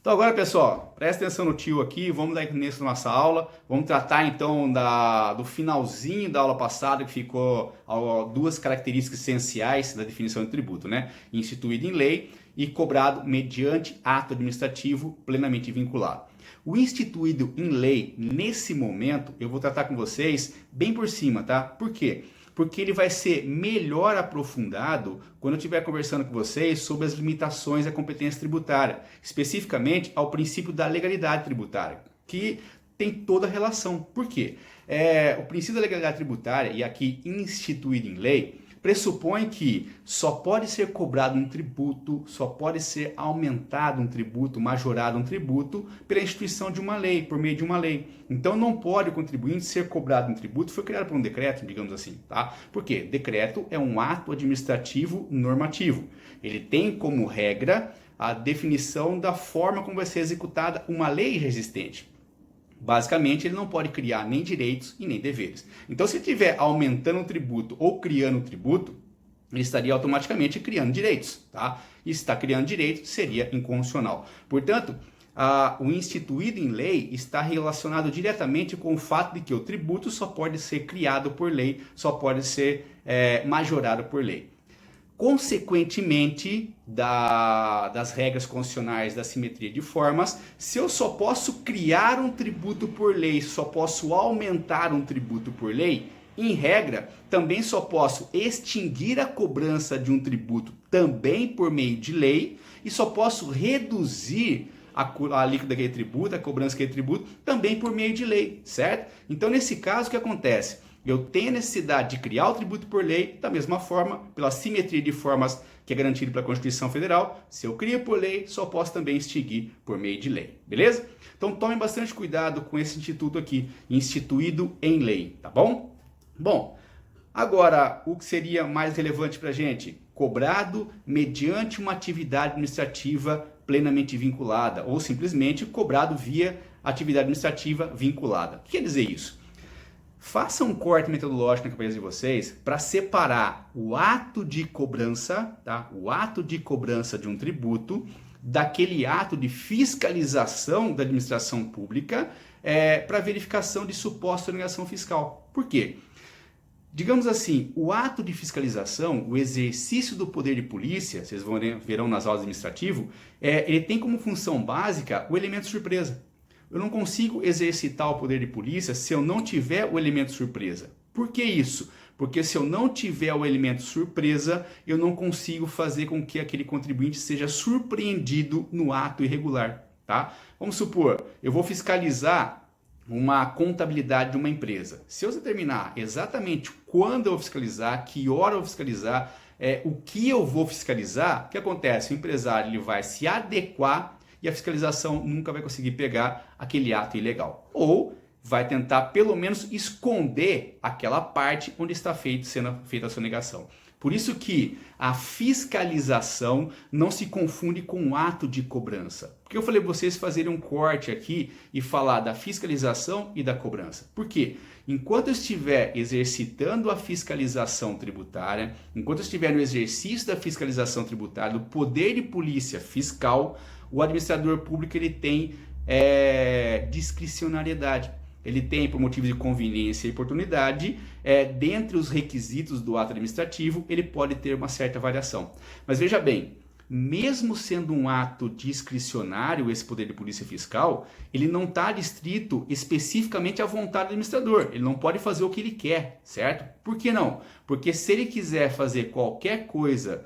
Então agora, pessoal, presta atenção no tio aqui, vamos dar início na nossa aula, vamos tratar então do finalzinho da aula passada, que ficou duas características essenciais da definição de tributo, né? Instituído em lei e cobrado mediante ato administrativo plenamente vinculado. O instituído em lei, nesse momento, eu vou tratar com vocês bem por cima, tá? Por quê? Porque ele vai ser melhor aprofundado quando eu estiver conversando com vocês sobre as limitações da competência tributária, especificamente ao princípio da legalidade tributária, que tem toda a relação. Por quê? O princípio da legalidade tributária, e aqui instituído em lei, pressupõe que só pode ser cobrado um tributo, só pode ser aumentado um tributo, majorado um tributo pela instituição de uma lei, por meio de uma lei. Então não pode o contribuinte ser cobrado um tributo, foi criado por um decreto, digamos assim, tá? Por quê? Decreto é um ato administrativo normativo. Ele tem como regra a definição da forma como vai ser executada uma lei existente. Basicamente, ele não pode criar nem direitos e nem deveres. Então, se ele estiver aumentando um tributo ou criando um tributo, ele estaria automaticamente criando direitos, tá? E se está criando direitos, seria inconstitucional. Portanto, o instituído em lei está relacionado diretamente com o fato de que o tributo só pode ser criado por lei, só pode ser majorado por lei. Consequentemente das regras constitucionais da simetria de formas, se eu só posso criar um tributo por lei, só posso aumentar um tributo por lei, em regra, também só posso extinguir a cobrança de um tributo também por meio de lei e só posso reduzir a alíquota daquele tributo, a cobrança daquele tributo, também por meio de lei, certo? Então, nesse caso, o que acontece? Eu tenho a necessidade de criar o tributo por lei, da mesma forma, pela simetria de formas que é garantida pela Constituição Federal. Se eu crio por lei, só posso também extinguir por meio de lei, beleza? Então tomem bastante cuidado com esse instituto aqui, instituído em lei, tá bom? Bom, agora o que seria mais relevante para a gente? Cobrado mediante uma atividade administrativa plenamente vinculada, ou simplesmente cobrado via atividade administrativa vinculada. O que quer dizer isso? Faça um corte metodológico na cabeça de vocês para separar o ato de cobrança, tá? O ato de cobrança de um tributo daquele ato de fiscalização da administração pública para verificação de suposta obrigação fiscal. Por quê? Digamos assim, o ato de fiscalização, o exercício do poder de polícia, vocês verão nas aulas administrativas, ele tem como função básica o elemento surpresa. Eu não consigo exercitar o poder de polícia se eu não tiver o elemento surpresa. Por que isso? Porque se eu não tiver o elemento surpresa, eu não consigo fazer com que aquele contribuinte seja surpreendido no ato irregular, tá? Vamos supor, eu vou fiscalizar uma contabilidade de uma empresa. Se eu determinar exatamente quando eu vou fiscalizar, que hora eu vou fiscalizar, o que eu vou fiscalizar, o que acontece? O empresário ele vai se adequar e a fiscalização nunca vai conseguir pegar aquele ato ilegal. Ou vai tentar pelo menos esconder aquela parte onde está sendo feita a sonegação. Por isso que a fiscalização não se confunde com o ato de cobrança. Porque eu falei para vocês fazerem um corte aqui e falar da fiscalização e da cobrança. Por quê? Enquanto eu estiver exercitando a fiscalização tributária, enquanto eu estiver no exercício da fiscalização tributária, do poder de polícia fiscal, o administrador público ele tem discricionariedade. Ele tem, por motivos de conveniência e oportunidade, dentre os requisitos do ato administrativo, ele pode ter uma certa variação. Mas veja bem, mesmo sendo um ato discricionário, esse poder de polícia fiscal, ele não está restrito especificamente à vontade do administrador. Ele não pode fazer o que ele quer, certo? Por que não? Porque se ele quiser fazer qualquer coisa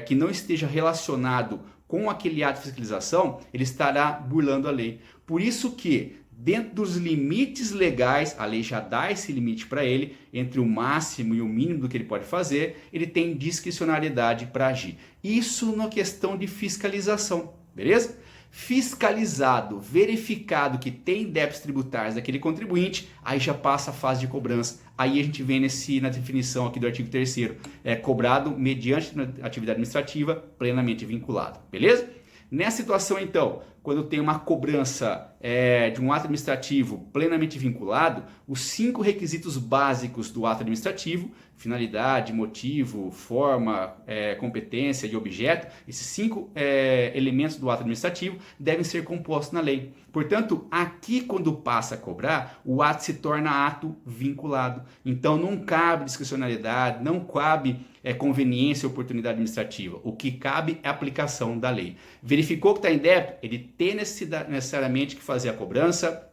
que não esteja relacionado com aquele ato de fiscalização, ele estará burlando a lei. Por isso que, dentro dos limites legais, a lei já dá esse limite para ele, entre o máximo e o mínimo do que ele pode fazer, ele tem discricionariedade para agir. Isso na questão de fiscalização, beleza? Fiscalizado, verificado que tem débitos tributários daquele contribuinte, aí já passa a fase de cobrança. Aí a gente vem na definição aqui do artigo 3º, cobrado mediante atividade administrativa plenamente vinculado, beleza? Nessa situação, então, quando tem uma cobrança de um ato administrativo plenamente vinculado, os 5 requisitos básicos do ato administrativo finalidade, motivo, forma, competência e objeto, esses 5 elementos do ato administrativo devem ser compostos na lei. Portanto, aqui quando passa a cobrar, o ato se torna ato vinculado. Então não cabe discricionalidade, não cabe conveniência ou oportunidade administrativa. O que cabe é a aplicação da lei. Verificou que está em débito? Ele tem necessariamente que fazer a cobrança,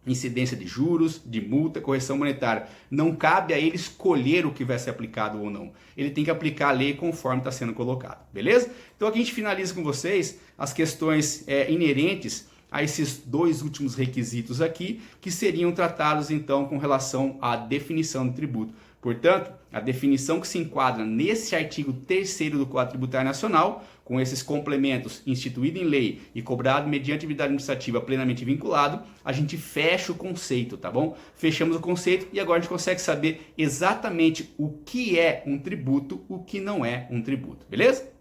incidência de juros, de multa, correção monetária. Não cabe a ele escolher o que vai ser aplicado ou não. Ele tem que aplicar a lei conforme está sendo colocado, beleza? Então aqui a gente finaliza com vocês as questões inerentes a esses 2 últimos requisitos aqui, que seriam tratados então com relação à definição do tributo. Portanto, a definição que se enquadra nesse artigo 3º do Código Tributário Nacional, com esses complementos instituído em lei e cobrado mediante atividade administrativa plenamente vinculado, a gente fecha o conceito, tá bom? Fechamos o conceito e agora a gente consegue saber exatamente o que é um tributo, o que não é um tributo, beleza?